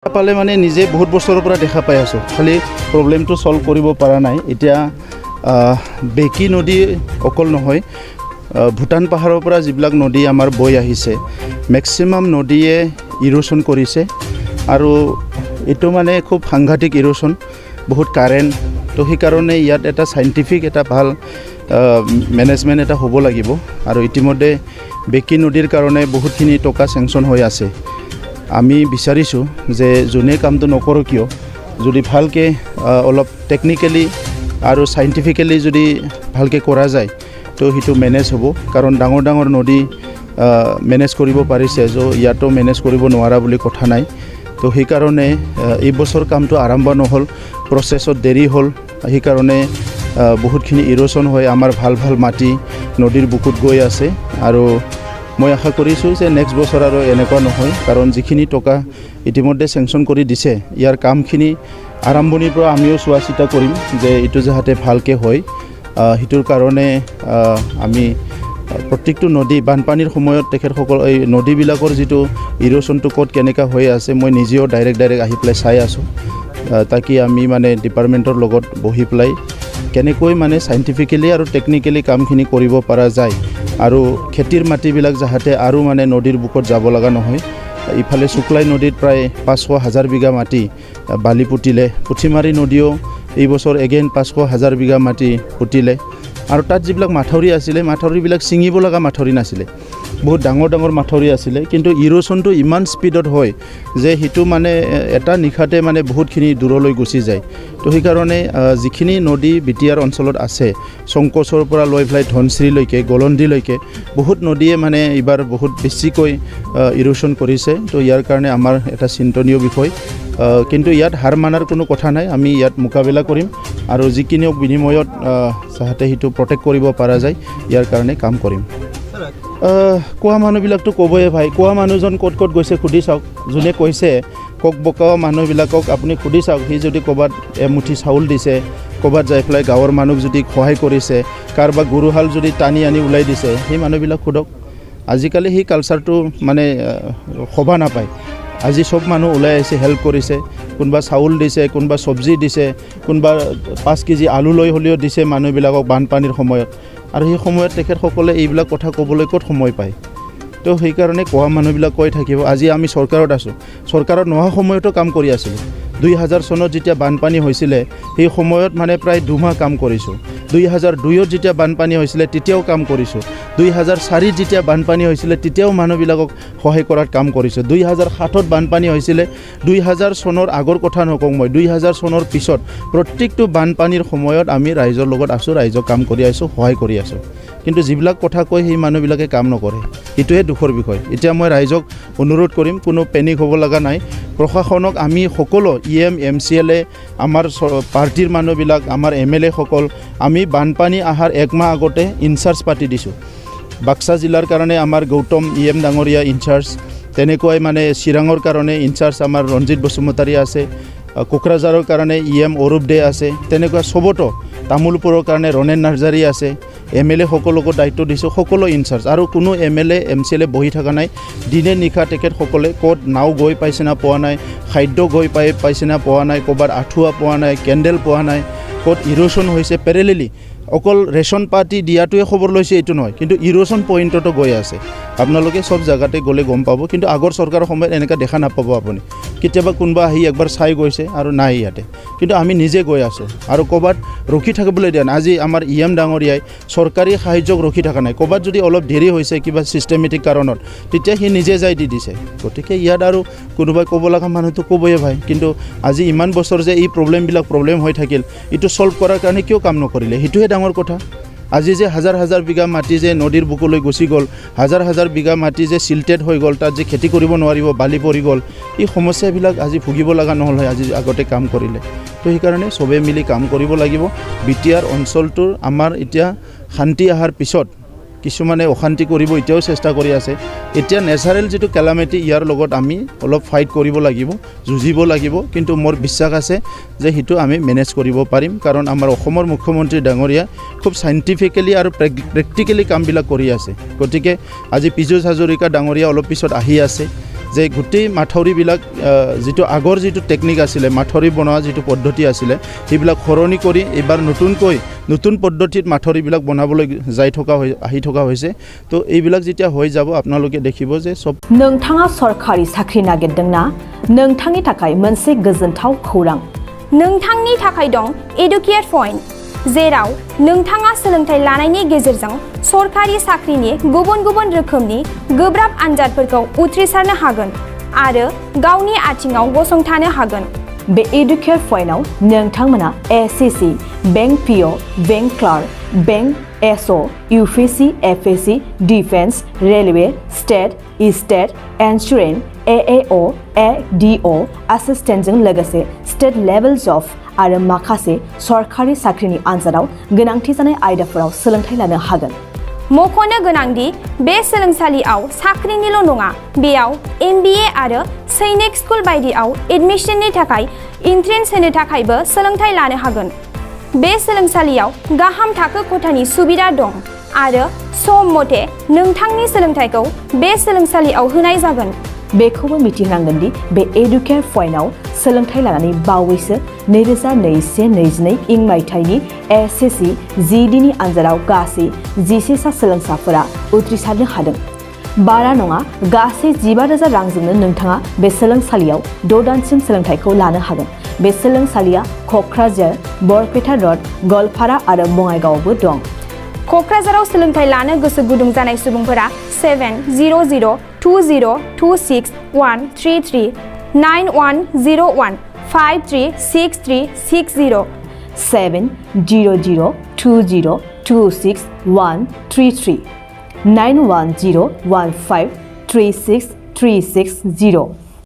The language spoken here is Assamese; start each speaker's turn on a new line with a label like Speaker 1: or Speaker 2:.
Speaker 1: পালে মানে নিজে বহুত বছৰৰ পৰা দেখা পাই আছোঁ, খালি প্ৰব্লেমটো সলভ কৰিব পৰা নাই। এতিয়া বেকি নদী অকল নহয়, ভূটান পাহাৰৰ পৰা যিবিলাক নদী আমাৰ বৈ আহিছে মেক্সিমাম নদীয়ে ইৰোশ্যন কৰিছে আৰু এইটো মানে খুব সাংঘাতিক ইৰোশ্যন, বহুত কাৰেণ্ট। তো সেইকাৰণে ইয়াত এটা চাইণ্টিফিক এটা ভাল মেনেজমেণ্ট এটা হ'ব লাগিব। আৰু ইতিমধ্যে বেকি নদীৰ কাৰণে বহুতখিনি টকা চেংচন হৈ আছে। আমি বিচাৰিছোঁ যে যোনে কামটো নকৰোঁ কিয়, যদি ভালকৈ অলপ টেকনিকেলি আৰু চাইণ্টিফিকেলি যদি ভালকৈ কৰা যায় তো সেইটো মেনেজ হ'ব। কাৰণ ডাঙৰ ডাঙৰ নদী মেনেজ কৰিব পাৰিছে, ইয়াতো মেনেজ কৰিব নোৱাৰা বুলি কথা নাই। তো সেইকাৰণে এই বছৰ কামটো আৰম্ভ নহ'ল, প্ৰচেছত দেৰি হ'ল। সেইকাৰণে বহুতখিনি ইৰোশ্যন হৈ আমাৰ ভাল ভাল মাটি নদীৰ বুকুত গৈ আছে। আৰু মই আশা কৰিছোঁ যে নেক্সট বছৰ আৰু এনেকুৱা নহয়, কাৰণ যিখিনি টকা ইতিমধ্যে চেংচন কৰি দিছে ইয়াৰ কামখিনি আৰম্ভণিৰ পৰা আমিও চোৱা চিতা কৰিম যে এইটো যাতে ভালকৈ হয়। সেইটোৰ কাৰণে আমি প্ৰত্যেকটো নদী বানপানীৰ সময়ত তেখেতসকল এই নদীবিলাকৰ যিটো ইৰোশ্যনটো ক'ত কেনেকুৱা হৈ আছে মই নিজেও ডাইৰেক্ট আহি পেলাই চাই আছোঁ, তাকি আমি মানে ডিপাৰ্টমেণ্টৰ লগত বহি পেলাই কেনেকৈ মানে চাইণ্টিফিকেলি আৰু টেকনিকেলি কামখিনি কৰিব পৰা যায় আৰু খেতিৰ মাটিবিলাক যাতে আৰু মানে নদীৰ বুকত যাব লগা নহয়। ইফালে শুক্লাই নদীত প্ৰায় 500,000 বিঘা মাটি বালি পুতিলে, পুঠিমাৰী নদীও এই বছৰ এগেইন 500,000 বিঘা মাটি পুতিলে। আৰু তাত যিবিলাক মাথাউৰি আছিলে মাথাউৰিবিলাক ছিঙিব লগা মাথাউৰি নাছিলে, বহুত ডাঙৰ ডাঙৰ মাথাউৰি আছিলে, কিন্তু ইৰোশ্যনটো ইমান স্পীডত হয় যে সেইটো মানে এটা নিশাতে মানে বহুতখিনি দূৰলৈ গুচি যায়। তো সেইকাৰণে যিখিনি নদী বিটিয়াৰ অঞ্চলত আছে শংকোচৰ পৰা লৈ পেলাই ধনশ্ৰীলৈকে গলন্দিলৈকে বহুত নদীয়ে মানে এইবাৰ বহুত বেছিকৈ ইৰোশ্যন কৰিছে। তো ইয়াৰ কাৰণে আমাৰ এটা চিন্তনীয় বিষয়, কিন্তু ইয়াত হাৰ মানাৰ কোনো কথা নাই। আমি ইয়াত মোকাবিলা কৰিম আৰু যিখিনি বিনিময়ত যাতে সেইটো প্ৰটেক্ট কৰিব পৰা যায় ইয়াৰ কাৰণে কাম কৰিম। কোৱা মানুহবিলাকতো ক'বই ভাই, কোৱা মানুহজন ক'ত ক'ত গৈছে সুধি চাওক। যোনে কৈছে কক বকাও মানুহবিলাকক আপুনি সুধি চাওক, সি যদি ক'ৰবাত এমুঠি চাউল দিছে, ক'ৰবাত যাই পেলাই গাঁৱৰ মানুহক যদি সহায় কৰিছে, কাৰোবাক গৰুহাল যদি টানি আনি ওলাই দিছে, সেই মানুহবিলাক সোধক। আজিকালি সেই কালচাৰটো মানে শোভা নাপায়। আজি চব মানুহ ওলাই আহিছে, হেল্প কৰিছে, কোনোবা চাউল দিছে, কোনোবা চব্জি দিছে, কোনোবা 5 কেজি আলু লৈ হ'লেও দিছে মানুহবিলাকক বানপানীৰ সময়ত। আৰু সেই সময়ত তেখেতসকলে এইবিলাক কথা ক'বলৈ ক'ত সময় পায়? তো সেইকাৰণে কোৱা মানুহবিলাক কৈ থাকিব। আজি আমি চৰকাৰত আছোঁ, চৰকাৰত নোহোৱা সময়তো কাম কৰি আছিলোঁ। 2000 চনত যেতিয়া বানপানী হৈছিলে সেই সময়ত মানে প্ৰায় 2 মাহ কাম কৰিছোঁ। 2002ত যেতিয়া বানপানী হৈছিলে তেতিয়াও কাম কৰিছোঁ। 2004ত যেতিয়া বানপানী হৈছিলে তেতিয়াও মানুহবিলাকক সহায় কৰাত কাম কৰিছোঁ। 2007ত বানপানী হৈছিলে, 2000 চনৰ আগৰ কথা নকওঁ মই, 2000 চনৰ পিছত প্ৰত্যেকটো বানপানীৰ সময়ত আমি ৰাইজৰ লগত আছোঁ, ৰাইজক কাম কৰি আছোঁ, সহায় কৰি আছোঁ। কিন্তু যিবিলাক কথা কয় সেই মানুহবিলাকে কাম নকৰে, এইটোৱে দুখৰ বিষয়। এতিয়া মই ৰাইজক অনুৰোধ কৰিম, কোনো পেনিক হ'ব লগা নাই। প্ৰশাসনক আমি সকলো EM MCLA আমাৰ পাৰ্টিৰ মানুহবিলাক, আমাৰ MLA সকল আমি বানপানী অহাৰ 1 মাহ আগতে ইনচাৰ্জ পাতি দিছোঁ। বাক্সা জিলাৰ কাৰণে আমাৰ গৌতম EM ডাঙৰীয়া ইনচাৰ্জ, তেনেকুৱাই মানে চিৰাঙৰ কাৰণে ইনচাৰ্জ আমাৰ ৰঞ্জিত বসুমতাৰী আছে, কোকৰাঝাৰৰ কাৰণে EM অৰূপ দে আছে, তেনেকুৱা চবতো তামোলপুৰৰ কাৰণে ৰণেন নাৰ্জাৰী আছে। MLA সকলকো দায়িত্ব দিছোঁ, সকলো ইনচাৰ্জ। আৰু কোনো MLA MCLA বহি থকা নাই। দিনে নিশা তেখেতসকলে ক'ত নাও গৈ পাইছে না পোৱা নাই, খাদ্য গৈ পাইছে না পোৱা নাই, ক'ৰবাত আঁঠুৱা পোৱা নাই, কেণ্ডেল পোৱা নাই, ক'ত ইৰোশ্যন হৈছে পেৰেলেলি। অকল ৰেচন পাতি দিয়াটোৱে খবৰ লৈছে এইটো নহয়, কিন্তু ইৰোশ্যন পইণ্টতো গৈ আছে। আপোনালোকে চব জেগাতে গ'লে গম পাব, কিন্তু আগৰ চৰকাৰৰ সময়ত এনেকুৱা দেখা নাপাব আপুনি। কেতিয়াবা কোনোবা আহি একবাৰ চাই গৈছে আৰু নাই ইয়াতে, কিন্তু আমি নিজে গৈ আছোঁ আৰু ক'ৰবাত ৰখি থাকিবলৈ দিয়া নাই। আজি আমাৰ EM ডাঙৰীয়াই চৰকাৰী সাহায্যক ৰখি থকা নাই। ক'ৰবাত যদি অলপ দেৰি হৈছে কিবা ছিষ্টেমেটিক কাৰণত তেতিয়া সি নিজে যাই দি দিছে। গতিকে ইয়াত আৰু কোনোবাই ক'ব লগা মানুহটো ক'বই ভাই, কিন্তু আজি ইমান বছৰ যে এই প্ৰব্লেম হৈ থাকিল, এইটো ছল্ভ কৰাৰ কাৰণে কিয় কাম নকৰিলে? সেইটোহে ডাঙৰ কথা। আজি যে হাজাৰ বিঘা মাটি যে নদীৰ বুকুলৈ গুচি গ'ল, হাজাৰ বিঘা মাটি যে চিল্টেড হৈ গ'ল, তাত যে খেতি কৰিব নোৱাৰিব, বালি পৰি গ'ল, এই সমস্যাবিলাক আজি ভুগিব লগা নহ'ল হয় আজি আগতে কাম কৰিলে। তো সেইকাৰণে চবেই মিলি কাম কৰিব লাগিব। বিটিআৰ অঞ্চলটোৰ আমাৰ এতিয়া শান্তি অহাৰ পিছত কিছুমানে অশান্তি কৰিব এতিয়াও চেষ্টা কৰি আছে। এতিয়া নেচাৰেল যিটো কেলামিটি ইয়াৰ লগত আমি অলপ ফাইট কৰিব লাগিব, যুঁজিব লাগিব, কিন্তু মোৰ বিশ্বাস আছে যে সেইটো আমি মেনেজ কৰিব পাৰিম। কাৰণ আমাৰ অসমৰ মুখ্যমন্ত্ৰী ডাঙৰীয়া খুব চাইণ্টিফিকেলি আৰু প্ৰেক্টিকেলি কামবিলাক কৰি আছে। গতিকে আজি পীযুষ হাজৰিকা ডাঙৰীয়া অলপ পিছত আহি আছে, যে গোটেই মাথাউৰিবিলাক যিটো আগৰ যিটো টেকনিক আছিলে মাথাউৰি বনোৱা যিটো পদ্ধতি আছিলে সেইবিলাক সলনি কৰি এইবাৰ নতুন পদ্ধতিত মাথাউৰিবিলাক বনাবলৈ আহি থকা হৈছে তো এইবিলাক যেতিয়া হৈ যাব আপোনালোকে দেখিব যে সব
Speaker 2: नोंथाङा सरकारि साख्रि नागिरदोंना नोंथांनि थाखाय मोनसे गोजोनथाव खौरां
Speaker 3: नोंथांनि थाखाय दं एडुकेट पइन्ट जेराव नोंथाङा सोलोंथाइ लानायनि गेजेरजों सरकारि साख्रिनि गुबुन रोखोमनि गोब्राब आनजादफोरखौ उथ्रिसारनो हागोन आरो गावनि आथिङाव गसंथानो हागोन
Speaker 2: बे एडुकेट पइन्टआव नोंथांमोना SSC bank PO bank clerk bank SO UPSC FSC defence railway state insurance AAO ADO एसिस्टेन्टजों लोगोसे स्टेट लेभेल जब आरो माखासे सरकारि साख्रिनि आनजादाव गोनांथि जानाय आयदाफोराव सोलोंथाइ लानो हागोन
Speaker 3: मख'नो गोनांदि बे सोलोंसालियाव साख्रिनिल' नङा बेयाव एमबिए आरो सैनिक स्कुल बायदियाव एडमिशननि थाखाय एन्ट्रेन्स होनो थाखायबो सोलोंथाइ लानो हागोन बे सोलोंसालियाव गाहाम थाखो खथानि सुबिदा दं आरो सम मथे नोंथांनि सोलोंथाइखौ बे सोलोंसालियाव होनाय जागोन
Speaker 2: बेखौबो मिथिनांगोन दि बे एडुकेट पइन्टआव सोलोंथाइ लानानै बावैसो 2021-22 इं मायथाइनि एसएससि जिडिनि आनजादाव गासै 11 सा सोलोंसाफोरा उथ्रिसारनो हादों बारा नङा गासै 15,000 रांजोंनो नोंथाङा बे सोलोंसालियाव 6 दानसिम सोलोंथाइखौ लानो हागोन बे सोलोंसालिया क'क्राझार बरपेटा रड गलपारा आरो बङाइगावआवबो दं
Speaker 3: क'क्राझाराव सोलोंथाइ लानो गोसो गुदुं जानाय सुबुंफोरा 70020261133 9101 536360
Speaker 2: 70020261133 9101536360